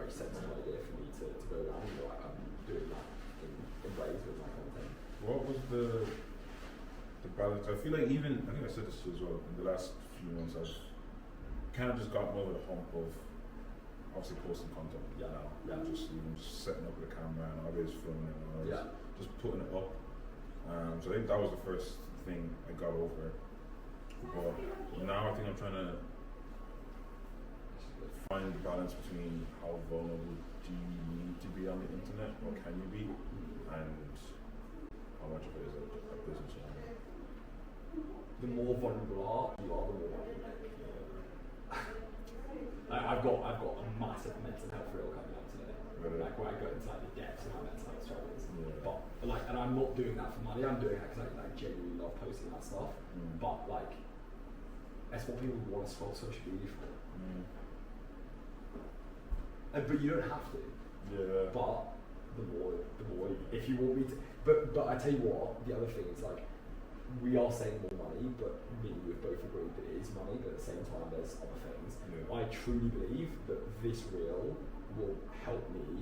very sensible idea for me to go around. Like I'm doing that in ways with my content. What was the balance? I feel like I think I said this as well, in the last few months I've kind of just gotten over the hump of obviously posting content now. Just setting up with a camera and always filming and always just putting it up. So I think that was the first thing I got over. But now I think I'm trying to find the balance between how vulnerable do you need to be on the internet, or can you be, and how much of it is a business owner. The more vulnerable you are, the more money you make. I've got a massive mental health reel coming out today. Really? Like where I go into like the depths of my mental health struggles. Yeah. But like, and I'm not doing that for money. I'm doing that because I like genuinely love posting that stuff. But like, that's what people want to scroll social media for. But you don't have to. Yeah. But the more, if you want me to. But I tell you what, the other thing is like, we are saying more money, but me and you have both agreed that it is money, but at the same time there's other things. Yeah. I truly believe that this reel will help me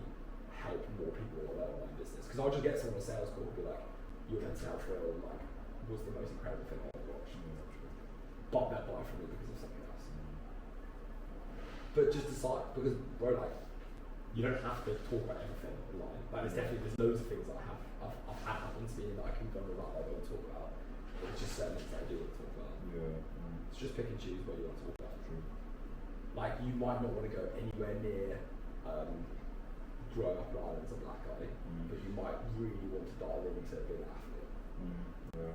help more people on their online business. Because I'll just get someone on a sales call and be like, your mental health reel like, was the most incredible thing I ever watched. But they'll buy from me because of something else. But just decide, because bro, like, you don't have to talk about everything online. Like there's loads of things that I've had happen to me that I can go about that I don't talk about. It's just certain things that I do want to talk about. Yeah. It's just pick and choose what you want to talk about. True. Like you might not want to go anywhere near growing up in Ireland as a black guy, but you might really want to dive into being an athlete. Yeah.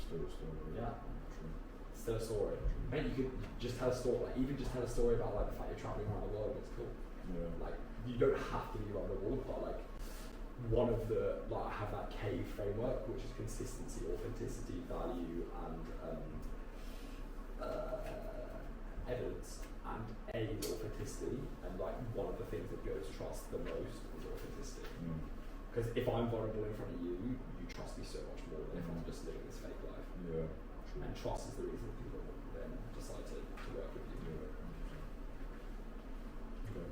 Still a story. Yeah. True. Still a story. Mate, you could just tell a story. Like even just tell a story about like the fact you're traveling around the world. It's cool. Yeah. Like you don't have to be around the world, but like. One of the, like I have that CAVE framework, which is consistency, authenticity, value, and evidence. And A is authenticity, and like one of the things that builds trust the most is authenticity. Because if I'm vulnerable in front of you, you trust me so much more than if I'm just living this fake life. Yeah. True. And trust is the reason people then decide to work with you. Yeah. Okay.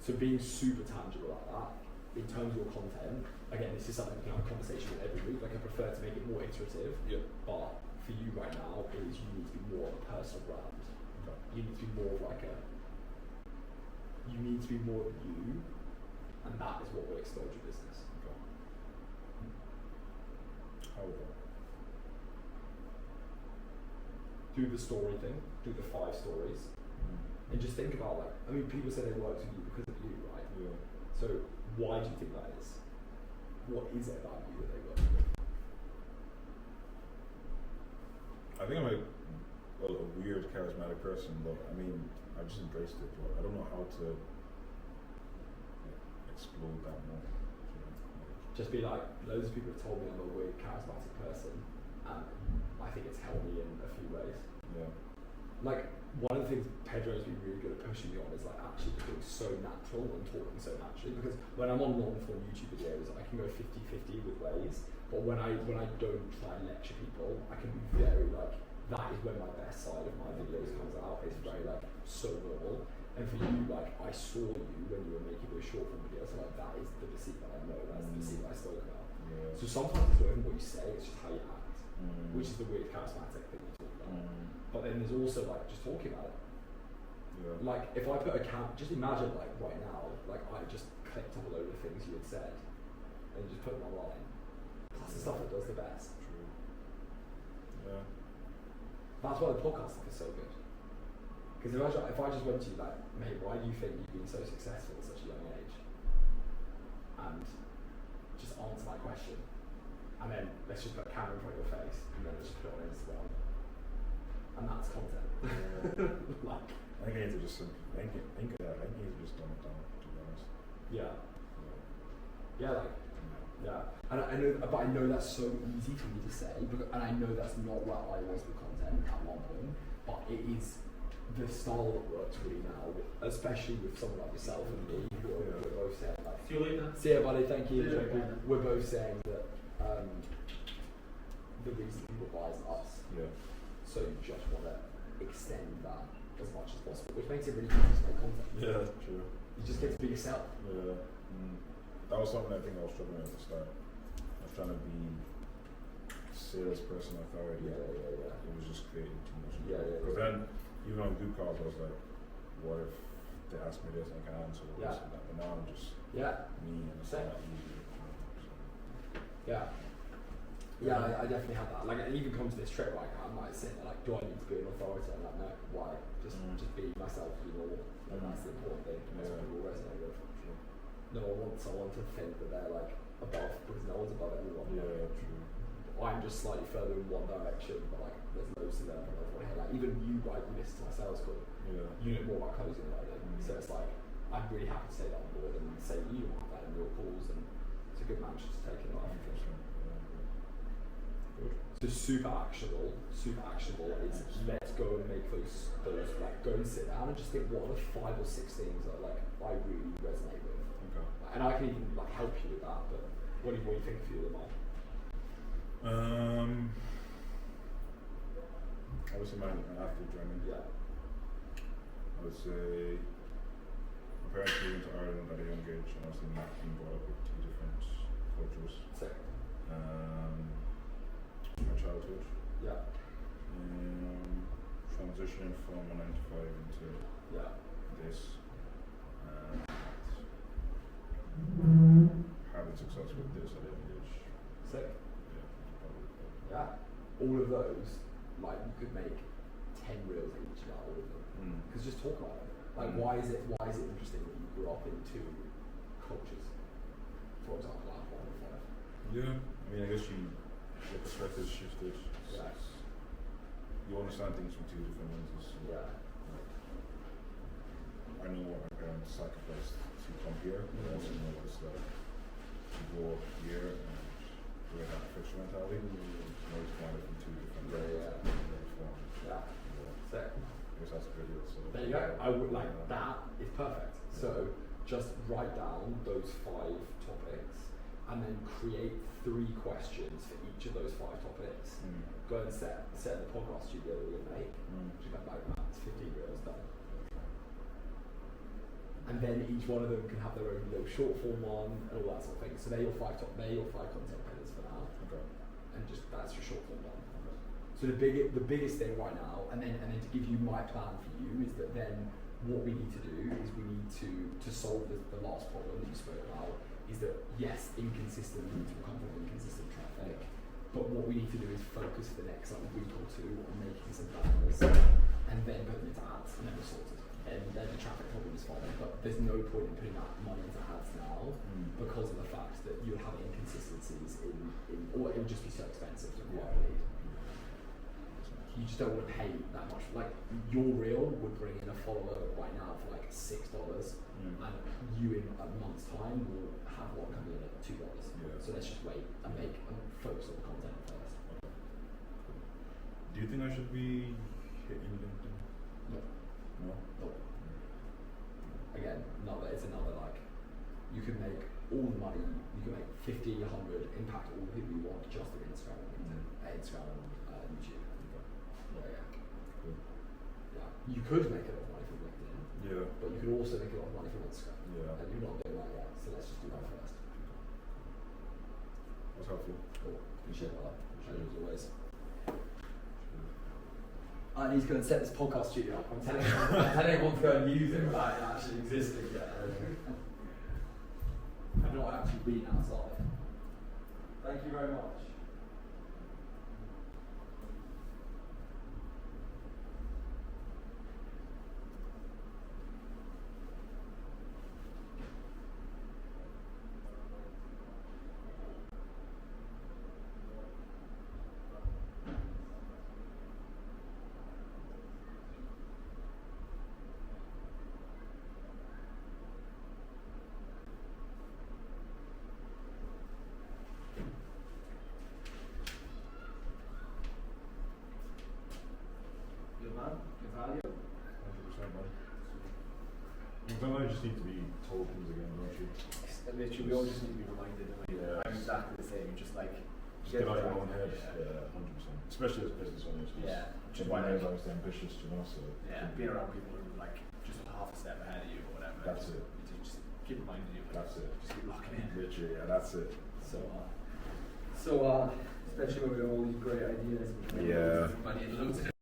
So being super tangible like that. In terms of your content, again, this is something we can have a conversation with every week. Like I prefer to make it more iterative, but for you right now, is you need to be more of a personal brand. Okay. You need to be more like you need to be more of you, and that is what will explode your business. Okay. How would that? Do the story thing, do the 5 stories, and just think about like, I mean, people say they worked with you because of you, right? Yeah. So why do you think that is? What is it about you that they work with? I think I'm a weird, charismatic person, but I mean, I've just embraced it. But I don't know how to explode that more. Just be like, loads of people have told me I'm a weird, charismatic person, and I think it's helped me in a few ways. Yeah. Like, one of the things Pedro's been really good at pushing me on is like actually just being so natural and talking so naturally, because when I'm on long form YouTube videos I can go 50-50 with ways, but when I don't try and lecture people I can be very like, that is when my best side of my videos comes out. It's very like so normal, and for you like I saw you when you were making those short form videos, so like that is the Basit that I know, that's the Basit that I spoke about. Yeah. So sometimes it's not even what you say, it's just how you act, which is the weird charismatic thing you talk about. But then there's also like just talking about it. Yeah. Like if I put a just imagine like right now, like I just clicked up a load of things you had said and just put them online. That's the stuff that does the best. True. Yeah. That's why the podcast stuff is so good. Because if I just went to you like, mate, why do you think you've been so successful at such a young age? And just answer that question. And then let's just put a camera in front of your face and then let's just put it on Instagram. And that's content. Like, I think I need to just dumb it down, to be honest. Yeah. Yeah, like, yeah. And I know, but I know that's so easy for me to say, and I know that's not where I was with content at one point, but it is the style that works really now, especially with someone like yourself and me, who we're both saying like, see you later. See you buddy, thank you. We're both saying that the reason people buy is us. Yeah. So you just want to extend that as much as possible, which makes it really easy to make content. Yeah. just get to be yourself. Yeah. That was something I think I was struggling with at the start. I was trying to be salesperson authority. Yeah. It was just creating too much. Yeah. Because then, even on group calls, I was like, what if they ask me this and I can answer this and that? But now I'm just me and it's not easy. I definitely have that. Like, I even come to this trip, like, I might say, like, do I need to be an authority? I'm like, no, why? Just be myself, be normal. Like, that's the important thing. That's what people resonate with. Sure. No one wants someone to think that they're, like, above, because no one's above everyone. Yeah, true. I'm just slightly further in one direction, but, like, there's loads to learn from everyone here. Like, even you, right, you listen to my sales call. Yeah. You know more about closing than I do. So it's like, I'm really happy to take that on board and say you want that in your calls, and it's a good mantra to take in life. So super actionable is let's go and make those like go and sit down and just think what are the 5 or 6 things that like I really resonate with. Okay. And I can even like help you with that, but what do you think a few of them are? Obviously my athlete journey. Yeah. I would say my parents moved to Ireland at a young age, and obviously not being brought up with 2 different cultures. Sick. My childhood. Yeah. Transitioning from a 9 to 5 into this, and having success with this at any age. Sick. Yeah. All of those, like you could make 10 reels each about all of them. Because just talk about it. Like why is it interesting that you grew up in 2 cultures? For example, out of 1 or 5. Yeah. I mean, I guess your perspective shifted. Yeah. You understand things from 2 different lenses. Yeah. I know what my parents sacrificed to come here, but I also know what it's like to grow up here and really have a fixed mentality. I always find it from 2 different forms. Yeah. Sick. I guess that's a good deal. So there you go. I would like that is perfect. So just write down those 5 topics and then create 3 questions for each of those 5 topics. Go and set in the podcast studio that we're going to make. Just go back, it's 15 reels done. And then each one of them can have their own little short form one and all that sort of thing. So they're your 5 content pillars for now. Okay. And just that's your short form done. Okay. So the biggest thing right now, and then to give you my plan for you is that then what we need to do is we need to solve the last problem that you spoke about. Is that yes, inconsistent leads will come from inconsistent traffic, but what we need to do is focus for the next like week or 2 on making some banners and then putting it into ads and then we're sorted. And then the traffic problem is fine, but there's no point in putting that money into ads now because of the fact that you'll have inconsistencies or it would just be so expensive to acquire a lead. You just don't want to pay that much. Like your reel would bring in a follower right now for like $6, and you in a month's time will have one coming in at $2. Yeah. So let's just wait and focus on the content first. Do you think I should be hitting LinkedIn? No. Again, it's another like you can make all the money. You can make 50, 100, impact all the people you want just through Instagram and Instagram and YouTube. Yeah. Cool. Yeah. You could make a lot of money from LinkedIn. Yeah. But you could also make a lot of money from Instagram. Yeah. And you're not doing that yet, so let's just do that first. That's helpful. Cool. Appreciate that. Appreciate it as always. I need to go and set this podcast studio up. I'm telling everyone to go and use it without it actually existing yet. I've not actually been outside. Thank you very much. Sometimes you just need to be told things again, don't you? Literally, we all just need to be reminded. I'm exactly the same. Just like get out of your own head. Yeah, 100%. Especially as business owners. Yeah. Just why they're ambitious, you know. So being around people who are like just half a step ahead of you or whatever. That's it. You keep reminding you. That's it. Just keep locking in. Literally, yeah, that's it. So, especially when we have all these great ideas. Yeah. Money and loads of